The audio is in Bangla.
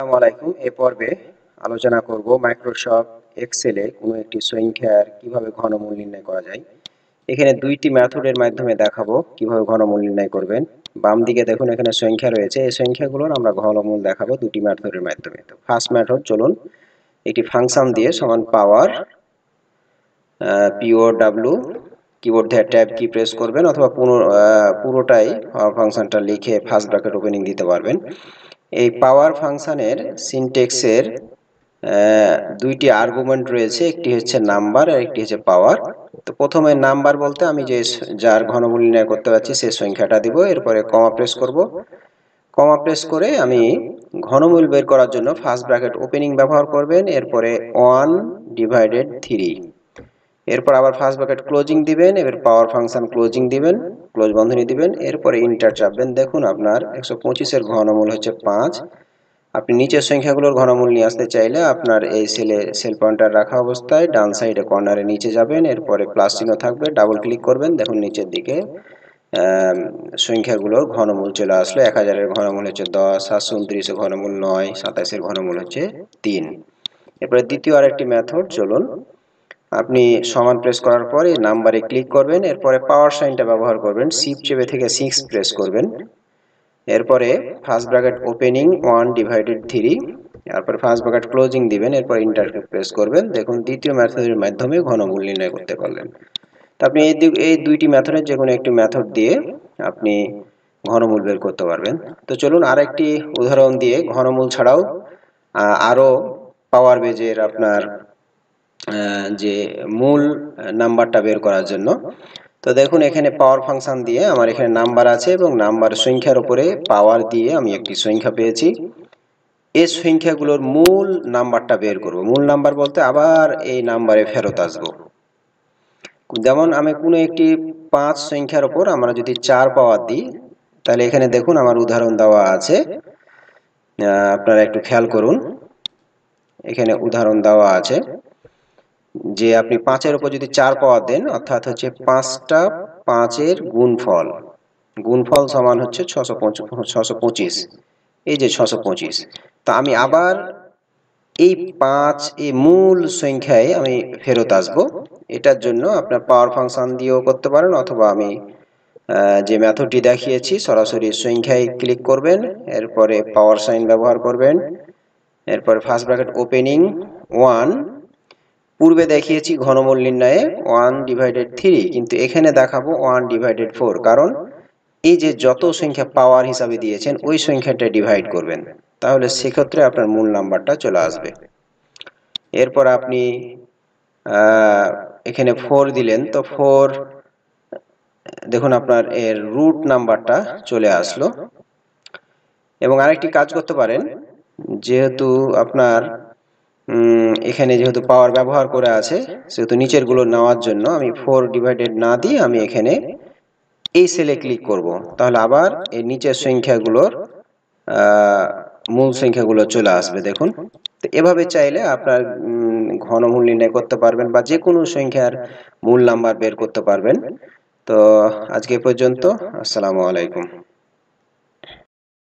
আসসালামু আলাইকুম। এই পর্বে আলোচনা করব মাইক্রোসফট এক্সেলে কোনো একটি সংখ্যার কিভাবে ঘনমূল নির্ণয় করা যায়। এখানে দুইটি মেথডের মাধ্যমে দেখাবো কিভাবে ঘনমূল নির্ণয় করবেন। বাম দিকে দেখুন এখানে সংখ্যা রয়েছে, এই সংখ্যাগুলোর আমরা ঘনমূল দেখাবো দুটি মেথডের মাধ্যমে। তো ফার্স্ট মেথড, চলুন একটি ফাংশন দিয়ে সমান পাওয়ার POW, কিবোর্ড দিয়ে ট্যাব কি প্রেস করবেন অথবা পুরোটাই ফাংশনটা লিখে ফার্স্ট ব্র্যাকেট ওপেনিং দিতে পারবেন। এই পাওয়ার ফাংশনের সিনট্যাক্সের দুইটি আর্গুমেন্ট রয়েছে, একটি হচ্ছে নাম্বার আর একটি হচ্ছে পাওয়ার। তো প্রথমে নাম্বার বলতে আমি যে যার ঘনমূল নির্ণয় করতে পারছি সেই সংখ্যাটা দিব, এরপরে কমা প্রেস করব। কমা প্রেস করে আমি ঘনমূল বের করার জন্য ফার্স্ট ব্র্যাকেট ওপেনিং ব্যবহার করবেন, এরপরে 1/3, এরপর আবার ফার্স্ট ব্র্যাকেট ক্লোজিং দিবেন, এবার পাওয়ার ফাংশন ক্লোজিং দিবেন, ক্লোজ বন্ধনী দিবেন, এরপরে ইন্টার চাপবেন। দেখুন আপনার 125 এর ঘনমূল হচ্ছে 5। আপনি নিচের সংখ্যাগুলোর ঘনমূল নিয়ে আসতে চাইলে আপনার এই সেল পয়েন্টার রাখা অবস্থায় ডান সাইডে কর্নারে নিচে যাবেন, এরপরে প্লাস চিহ্ন থাকবে, ডাবল ক্লিক করবেন, দেখুন নিচের দিকে সংখ্যাগুলোর ঘনমূল চলে আসলো। 1000 এর ঘনমূল হচ্ছে 10, 729 এর ঘনমূল 9, 27 এর ঘনমূল হচ্ছে 3। এরপরে দ্বিতীয় আরেকটি মেথড, চলুন আপনি সমান প্রেস করার পরে নাম্বারে ক্লিক করবেন, এরপরে পাওয়ার সাইনটা ব্যবহার করবেন, শিফট চেপে থেকে 6 প্রেস করবেন, এরপরে ফার্স্ট ব্র্যাকেট ওপেনিং 1/3, তারপরে ফার্স্ট ব্র্যাকেট ক্লোজিং দিবেন, এরপর ইন্টার প্রেস করবেন। দেখুন দ্বিতীয় মেথডের মাধ্যমে ঘনমূল নির্ণয় করতে পারলেন। তো আপনি এই দুইটি মেথডের যে কোনো একটি মেথড দিয়ে আপনি ঘনমূল বের করতে পারবেন। তো চলুন আরেকটি উদাহরণ দিয়ে ঘনমূল ছাড়াও আরো পাওয়ার বেজের আপনার যে মূল নাম্বারটা বের করার জন্য। তো দেখুন এখানে পাওয়ার ফাংশন দিয়ে আমার এখানে নাম্বার আছে এবং নাম্বার সংখ্যার উপরে পাওয়ার দিয়ে আমি একটি সংখ্যা পেয়েছি। এই সংখ্যাগুলোর মূল নাম্বারটা বের করব। মূল নাম্বার বলতে আবার এই নাম্বারে ফেরত আসব। যেমন আমি কোনো একটি 5 সংখ্যার উপর আমরা যদি 4 পাওয়ার দিই, তাহলে এখানে দেখুন আমার উদাহরণ দেওয়া আছে, আপনারা একটু খেয়াল করুন। এখানে উদাহরণ দেওয়া আছে যে আপনি 5 এর উপর যদি 4 পাওয়ার দেন, অর্থাৎ হচ্ছে 5টা 5 এর গুণফল, গুণফল সমান হচ্ছে 625, এই যে 625। তো আমি আবার এই 5 এই মূল সংখ্যায় আমি ফেরত আসব। এটার জন্য আপনার পাওয়ার ফাংশন দিয়েও করতে পারেন, অথবা আমি যে মেথডটি দেখিয়েছি সরাসরি সংখ্যায় ক্লিক করবেন, এরপরে পাওয়ার সাইন ব্যবহার করবেন, এরপরে ফার্স্ট ব্র্যাকেট ওপেনিং 1, পূর্বে দেখিয়েছি ঘনমূল নির্ণয়ে 1/3, কিন্তু এখানে দেখাবো 1/4, কারণ এই যে যত সংখ্যা পাওয়ার হিসাবে দিয়েছেন ওই সংখ্যাটা ডিভাইড করবেন, তাহলে সেক্ষেত্রে আপনার মূল নাম্বারটা চলে আসবে। এরপর আপনি এখানে 4 দিলেন, তো 4 দেখুন আপনার এর রুট নাম্বারটা চলে আসলো। এবং আরেকটি কাজ করতে পারেন, যেহেতু আপনার এখানে যেহেতু পাওয়ার ব্যবহার করে আছে, সেহেতু নিচের গুলো নেওয়ার জন্য আমি 4 ডিভাইডেড না দিয়ে আমি এখানে এই সেলে ক্লিক করব, তাহলে আবার এই নিচের সংখ্যাগুলোর মূল সংখ্যাগুলো চলে আসবে। দেখুন, তো এভাবে চাইলে আপনার ঘনমূল নির্ণয় করতে পারবেন বা যে কোনো সংখ্যার মূল নাম্বার বের করতে পারবেন। তো আজকে পর্যন্ত, আসসালামু আলাইকুম।